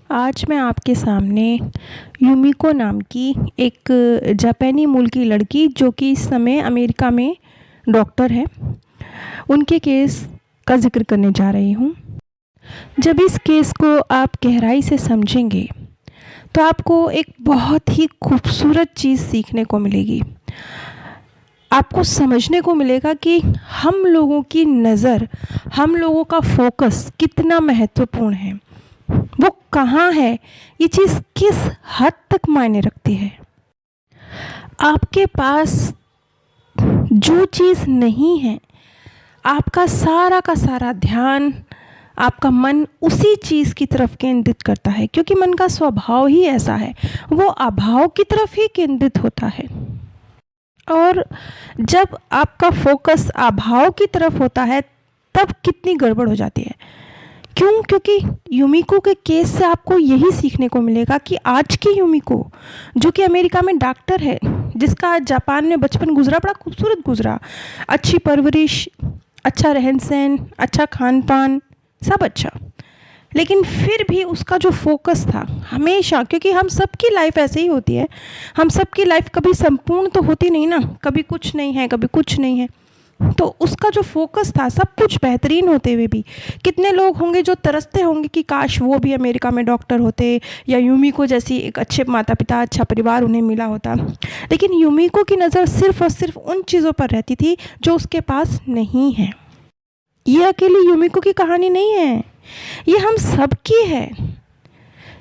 आज मैं आपके सामने यूमिको नाम की एक जापानी मूल की लड़की जो कि इस समय अमेरिका में डॉक्टर है, उनके केस का ज़िक्र करने जा रही हूँ। जब इस केस को आप गहराई से समझेंगे तो आपको एक बहुत ही खूबसूरत चीज़ सीखने को मिलेगी। आपको समझने को मिलेगा कि हम लोगों की नज़र, हम लोगों का फोकस कितना महत्वपूर्ण है, वो कहाँ है, ये चीज़ किस हद तक मायने रखती है। आपके पास जो चीज़ नहीं है, आपका सारा का सारा ध्यान, आपका मन उसी चीज़ की तरफ केंद्रित करता है, क्योंकि मन का स्वभाव ही ऐसा है, वो अभाव की तरफ ही केंद्रित होता है। और जब आपका फोकस अभाव की तरफ होता है तब कितनी गड़बड़ हो जाती है। क्यों? क्योंकि यूमिको के केस से आपको यही सीखने को मिलेगा कि आज की यूमिको जो कि अमेरिका में डॉक्टर है, जिसका जापान में बचपन गुजरा, बड़ा खूबसूरत गुजरा, अच्छी परवरिश, अच्छा रहन सहन, अच्छा खान पान, सब अच्छा, लेकिन फिर भी उसका जो फोकस था हमेशा, क्योंकि हम सबकी लाइफ ऐसे ही होती है, हम सबकी लाइफ कभी संपूर्ण तो होती नहीं ना, कभी कुछ नहीं है, कभी कुछ नहीं है। तो उसका जो फोकस था, सब कुछ बेहतरीन होते हुए भी कितने लोग होंगे जो तरसते होंगे कि काश वो भी अमेरिका में डॉक्टर होते, या यूमिको जैसी एक अच्छे माता पिता, अच्छा परिवार उन्हें मिला होता। लेकिन यूमिको की नज़र सिर्फ और सिर्फ उन चीज़ों पर रहती थी जो उसके पास नहीं है। ये अकेली यूमिको की कहानी नहीं है, ये हम सबकी है।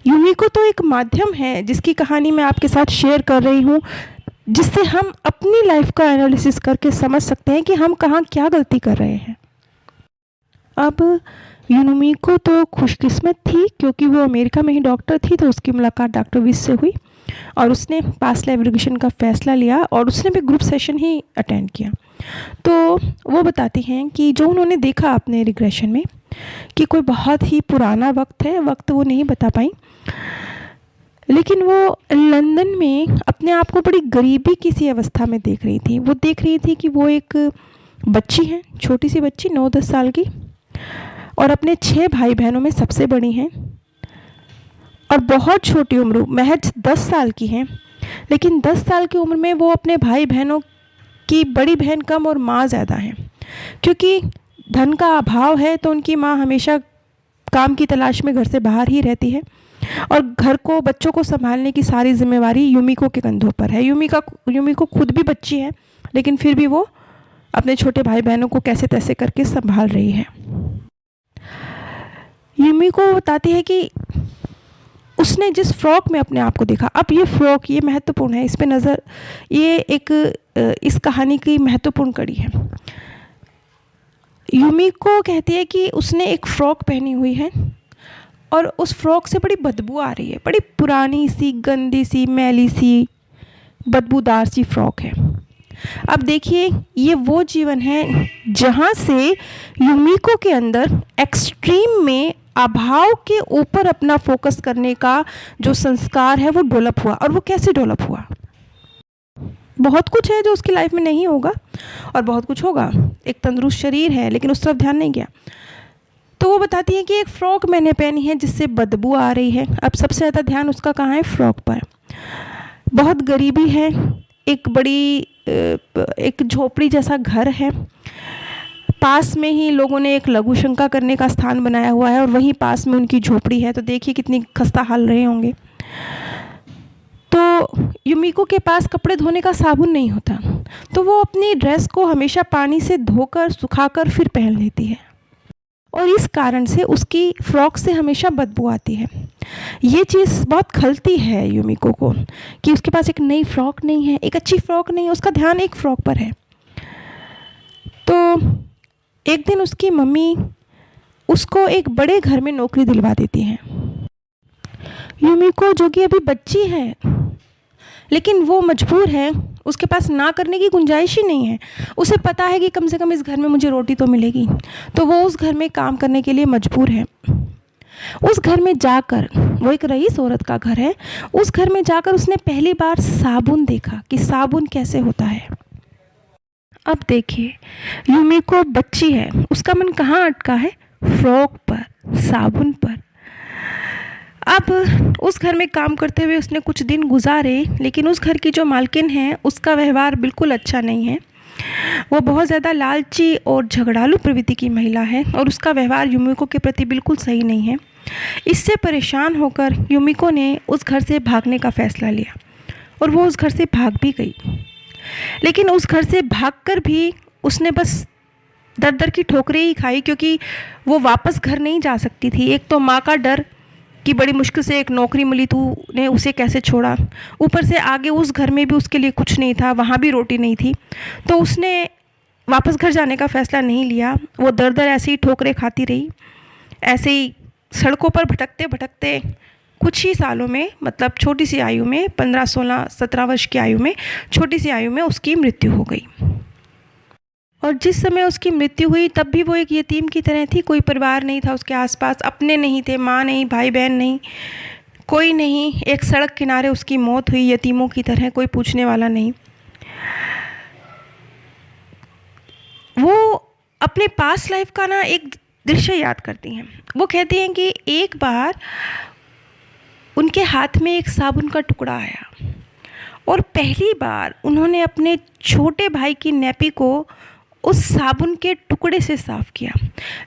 यूमिको तो एक माध्यम है जिसकी कहानी मैं आपके साथ शेयर कर रही हूँ, जिससे हम अपनी लाइफ का एनालिसिस करके समझ सकते हैं कि हम कहाँ क्या गलती कर रहे हैं। अब यूमिको तो खुशकिस्मत थी, क्योंकि वो अमेरिका में ही डॉक्टर थी, तो उसकी मुलाकात डॉक्टर विस से हुई और उसने पास लाइफ रिग्रेशन का फ़ैसला लिया और उसने भी ग्रुप सेशन ही अटेंड किया। तो वो बताती हैं कि जो उन्होंने देखा अपने रिग्रेशन में कि कोई बहुत ही पुराना वक्त वो नहीं बता पाई, लेकिन वो लंदन में अपने आप को बड़ी गरीबी की सी अवस्था में देख रही थी। वो देख रही थी कि वो एक बच्ची है, छोटी सी बच्ची 9-10 साल की, और अपने 6 भाई बहनों में सबसे बड़ी हैं और बहुत छोटी उम्र, महज 10 साल की हैं। लेकिन 10 साल की उम्र में वो अपने भाई बहनों की बड़ी बहन कम और माँ ज़्यादा हैं, क्योंकि धन का अभाव है, तो उनकी माँ हमेशा काम की तलाश में घर से बाहर ही रहती है और घर को, बच्चों को संभालने की सारी जिम्मेवारी यूमिको के कंधों पर है। यूमिको खुद भी बच्ची है, लेकिन फिर भी वो अपने छोटे भाई बहनों को कैसे तैसे करके संभाल रही है। यूमिको बताती है कि उसने जिस फ्रॉक में अपने आप को देखा, अब ये फ्रॉक, ये महत्वपूर्ण है, इस पे नज़र, ये एक इस कहानी की महत्वपूर्ण कड़ी है। यूमिको कहती है कि उसने एक फ़्रॉक पहनी हुई है और उस फ्रॉक से बड़ी बदबू आ रही है, बड़ी पुरानी सी, गंदी सी, मैली सी, बदबूदार सी फ्रॉक है। अब देखिए, ये वो जीवन है जहाँ से यूमिको के अंदर एक्सट्रीम में अभाव के ऊपर अपना फोकस करने का जो संस्कार है वो डेवलप हुआ। और वो कैसे डेवलप हुआ? बहुत कुछ है जो उसकी लाइफ में नहीं होगा और बहुत कुछ होगा। एक तंदुरुस्त शरीर है, लेकिन उस तरफ ध्यान नहीं गया। तो वो बताती है कि एक फ़्रॉक मैंने पहनी है जिससे बदबू आ रही है। अब सबसे ज़्यादा ध्यान उसका कहाँ है? फ़्रॉक पर। बहुत गरीबी है, एक बड़ी एक झोपड़ी जैसा घर है, पास में ही लोगों ने एक लघु शंका करने का स्थान बनाया हुआ है और वहीं पास में उनकी झोपड़ी है। तो देखिए कितनी खस्ता हाल रहे होंगे। तो यूमिको के पास कपड़े धोने का साबुन नहीं होता, तो वो अपनी ड्रेस को हमेशा पानी से धोकर, सुखाकर फिर पहन लेती है और इस कारण से उसकी फ़्रॉक से हमेशा बदबू आती है। ये चीज़ बहुत खलती है यूमिको को कि उसके पास एक नई फ़्रॉक नहीं है, एक अच्छी फ़्रॉक नहीं है, उसका ध्यान एक फ़्रॉक पर है। तो एक दिन उसकी मम्मी उसको एक बड़े घर में नौकरी दिलवा देती हैं। यूमिको जो कि अभी बच्ची है, लेकिन वो मजबूर है, उसके पास ना करने की गुंजाइश ही नहीं है। उसे पता है कि कम से कम इस घर में मुझे रोटी तो मिलेगी, तो वो उस घर में काम करने के लिए मजबूर है। उस घर में जाकर, वो एक रईस औरत का घर है, उस घर में जाकर उसने पहली बार साबुन देखा कि साबुन कैसे होता है। अब देखिए, यूमिको बच्ची है, उसका मन कहाँ अटका है? फ्रॉक पर, साबुन पर। अब उस घर में काम करते हुए उसने कुछ दिन गुजारे, लेकिन उस घर की जो मालकिन है उसका व्यवहार बिल्कुल अच्छा नहीं है। वो बहुत ज़्यादा लालची और झगड़ालू प्रवृत्ति की महिला है और उसका व्यवहार युमिको के प्रति बिल्कुल सही नहीं है। इससे परेशान होकर युमिको ने उस घर से भागने का फ़ैसला लिया और वो उस घर से भाग भी गई। लेकिन उस घर से भागकर भी उसने बस दर दर की ठोकरें ही खाई, क्योंकि वो वापस घर नहीं जा सकती थी। एक तो माँ का डर कि बड़ी मुश्किल से एक नौकरी मिली, तूने उसे कैसे छोड़ा, ऊपर से आगे उस घर में भी उसके लिए कुछ नहीं था, वहाँ भी रोटी नहीं थी, तो उसने वापस घर जाने का फ़ैसला नहीं लिया। वो दर दर ऐसे ही ठोकरें खाती रही। ऐसे ही सड़कों पर भटकते भटकते कुछ ही सालों में, मतलब छोटी सी आयु में, 15, 16, 17 वर्ष की आयु में, छोटी सी आयु में उसकी मृत्यु हो गई। और जिस समय उसकी मृत्यु हुई तब भी वो एक यतीम की तरह थी। कोई परिवार नहीं था उसके आसपास, अपने नहीं थे, माँ नहीं, भाई बहन नहीं, कोई नहीं। एक सड़क किनारे उसकी मौत हुई यतीमों की तरह, कोई पूछने वाला नहीं। वो अपने पास्ट लाइफ का ना एक दृश्य याद करती हैं। वो कहती हैं कि एक बार उनके हाथ में एक साबुन का टुकड़ा आया और पहली बार उन्होंने अपने छोटे भाई की नैपी को उस साबुन के टुकड़े से साफ़ किया।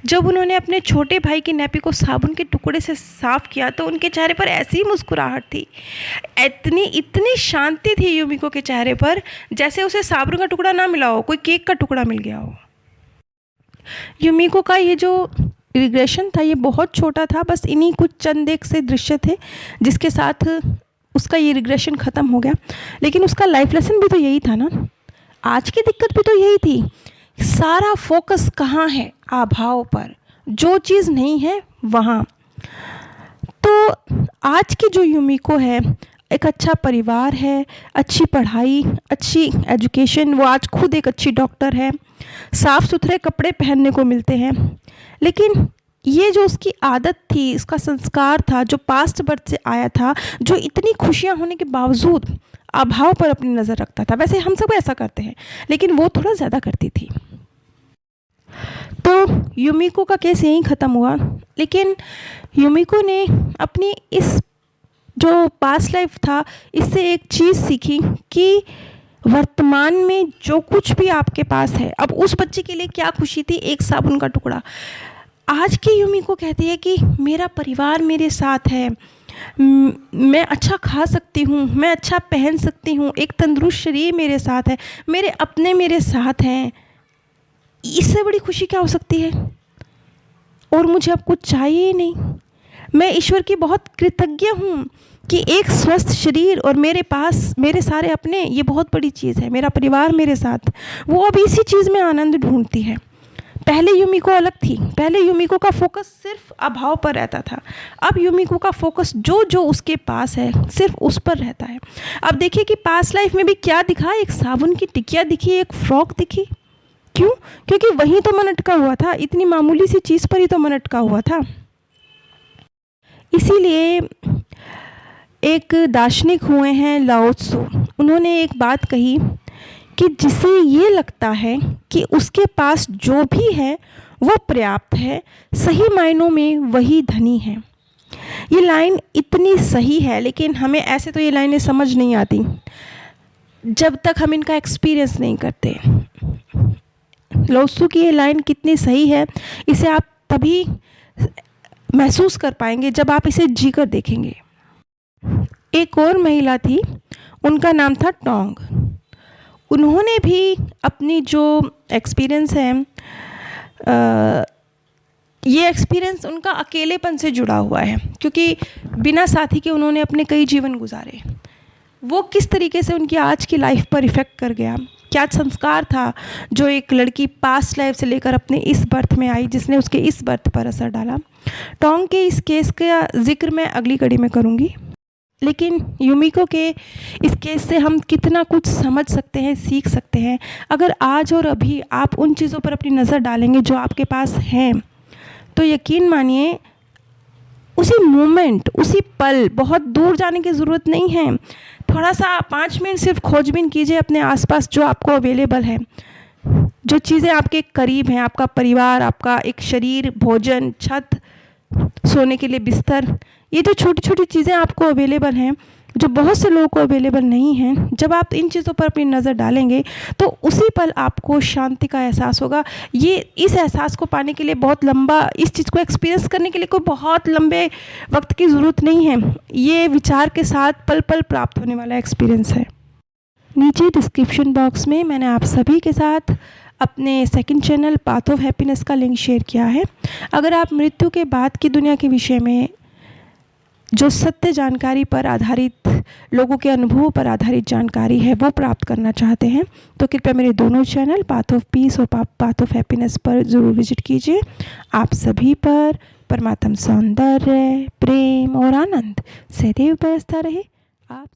जब उन्होंने अपने छोटे भाई की नैपी को साबुन के टुकड़े से साफ़ किया तो उनके चेहरे पर ऐसी मुस्कुराहट थी, इतनी शांति थी युमिको के चेहरे पर, जैसे उसे साबुन का टुकड़ा ना मिला हो, कोई केक का टुकड़ा मिल गया हो। युमिको का ये जो रिग्रेशन था ये बहुत छोटा था, बस इन्हीं कुछ चंद एक से दृश्य थे जिसके साथ उसका ये रिग्रेशन ख़त्म हो गया। लेकिन उसका लाइफ लेसन भी तो यही था ना, आज की दिक्कत भी तो यही थी। सारा फोकस कहाँ है? अभाव पर, जो चीज़ नहीं है वहाँ। तो आज की जो युमिको है, एक अच्छा परिवार है, अच्छी पढ़ाई, अच्छी एजुकेशन, वो आज खुद एक अच्छी डॉक्टर है, साफ़ सुथरे कपड़े पहनने को मिलते हैं। लेकिन ये जो उसकी आदत थी, इसका संस्कार था, जो पास्ट बर्थ से आया था, जो इतनी खुशियाँ होने के बावजूद अभाव पर अपनी नज़र रखता था। वैसे हम सब ऐसा करते हैं, लेकिन वो थोड़ा ज़्यादा करती थी। तो युमिको का केस यहीं ख़त्म हुआ। लेकिन युमिको ने अपनी इस जो पास्ट लाइफ था, इससे एक चीज़ सीखी कि वर्तमान में जो कुछ भी आपके पास है, अब उस बच्चे के लिए क्या खुशी थी, एक साबुन का टुकड़ा। आज की युमिको कहती है कि मेरा परिवार मेरे साथ है, मैं अच्छा खा सकती हूँ, मैं अच्छा पहन सकती हूँ, एक तंदुरुस्त शरीर मेरे साथ है, मेरे अपने मेरे साथ हैं। इससे बड़ी खुशी क्या हो सकती है? और मुझे अब कुछ चाहिए ही नहीं। मैं ईश्वर की बहुत कृतज्ञ हूँ कि एक स्वस्थ शरीर और मेरे पास मेरे सारे अपने, ये बहुत बड़ी चीज़ है। मेरा परिवार मेरे साथ, वो अब इसी चीज़ में आनंद ढूंढती है। पहले युमिको अलग थी, पहले युमिको का फोकस सिर्फ अभाव पर रहता था। अब युमिको का फोकस जो जो उसके पास है सिर्फ उस पर रहता है। अब देखिए कि पास्ट लाइफ में भी क्या दिखा, एक साबुन की टिकिया दिखी, एक फ्रॉक दिखी। क्यों? क्योंकि वही तो मन अटका हुआ था, इतनी मामूली सी चीज़ पर ही तो मन अटका हुआ था। इसीलिए एक दार्शनिक हुए हैं लाओ त्सु, उन्होंने एक बात कही कि जिसे ये लगता है कि उसके पास जो भी है वो पर्याप्त है, सही मायनों में वही धनी है। ये लाइन इतनी सही है, लेकिन हमें ऐसे तो ये लाइनें समझ नहीं आती जब तक हम इनका एक्सपीरियंस नहीं करते। लाओ त्सु की ये लाइन कितनी सही है, इसे आप तभी महसूस कर पाएंगे जब आप इसे जी कर देखेंगे। एक और महिला थी, उनका नाम था टोंग। उन्होंने भी अपनी जो एक्सपीरियंस है, ये एक्सपीरियंस उनका अकेलेपन से जुड़ा हुआ है, क्योंकि बिना साथी के उन्होंने अपने कई जीवन गुजारे। वो किस तरीके से उनकी आज की लाइफ पर इफ़ेक्ट कर गया, क्या संस्कार था जो एक लड़की पास्ट लाइफ से लेकर अपने इस बर्थ में आई, जिसने उसके इस बर्थ पर असर डाला। टोंग के इस केस का जिक्र मैं अगली कड़ी में करूँगी। लेकिन युमिको के इस केस से हम कितना कुछ समझ सकते हैं, सीख सकते हैं। अगर आज और अभी आप उन चीज़ों पर अपनी नज़र डालेंगे जो आपके पास हैं, तो यकीन मानिए उसी मोमेंट, उसी पल, बहुत दूर जाने की ज़रूरत नहीं है। थोड़ा सा 5 मिनट सिर्फ खोजबीन कीजिए अपने आसपास जो आपको अवेलेबल है, जो चीज़ें आपके करीब हैं, आपका परिवार, आपका एक शरीर, भोजन, छत, सोने के लिए बिस्तर, ये जो छोटी छोटी चीज़ें आपको अवेलेबल हैं, जो बहुत से लोगों को अवेलेबल नहीं हैं, जब आप इन चीज़ों पर अपनी नज़र डालेंगे तो उसी पल आपको शांति का एहसास होगा। ये इस एहसास को पाने के लिए बहुत लंबा, इस चीज़ को एक्सपीरियंस करने के लिए कोई बहुत लंबे वक्त की ज़रूरत नहीं है। ये विचार के साथ पल पल प्राप्त होने वाला एक्सपीरियंस है। नीचे डिस्क्रिप्शन बॉक्स में मैंने आप सभी के साथ अपने second channel path of happiness का लिंक शेयर किया है। अगर आप मृत्यु के बाद की दुनिया के विषय में जो सत्य जानकारी पर आधारित, लोगों के अनुभवों पर आधारित जानकारी है वो प्राप्त करना चाहते हैं तो कृपया मेरे दोनों चैनल पाथ ऑफ पीस और पाथ ऑफ हैप्पीनेस पर ज़रूर विजिट कीजिए। आप सभी पर परमात्म सौंदर्य, प्रेम और आनंद सदैव बरसता रहे। आप